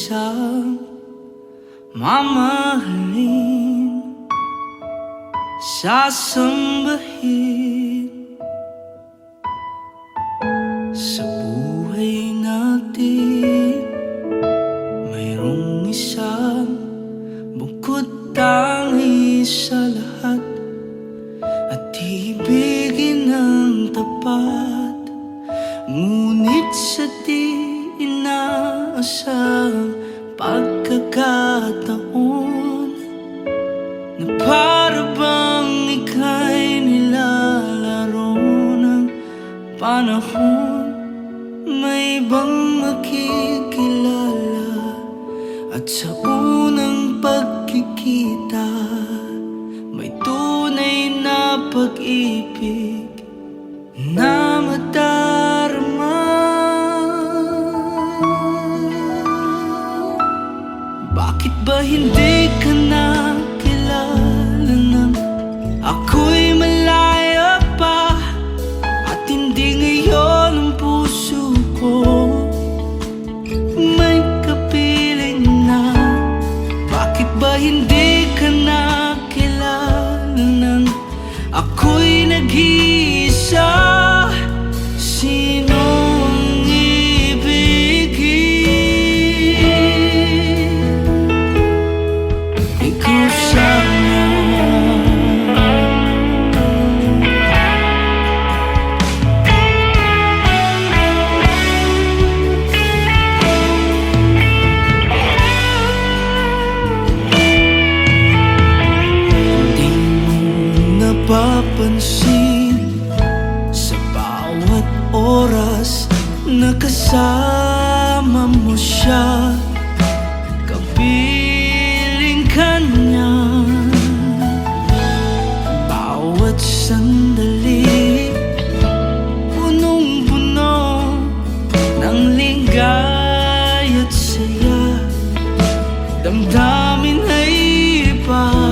isang mamahalin, sasambahin sa buhay natin. Mayroong isang bukod tangi sa lahat, at ibigin ng tapat. Ngunit sa di inaasahang pagkakataon, na para bang ika'y nilalaro ng panahon, may ibang makikilala, at sa unang pagkikita may tunay na pag-ibig na madarama. Bakit ba hindi ka nakilala nang ako'y malaya pa, at hindi ngayon ang puso ko may kapiling na? Bakit ba hindi ka nakilala nang ako'y nag-iisa? Sinong ibigin? Ikaw sana. Hindi mo napapansin sa bawat oras na kasama mo siya, kapiling ka niya. Bawat sandali punong-puno ng ligay at saya, damdamin ay iba.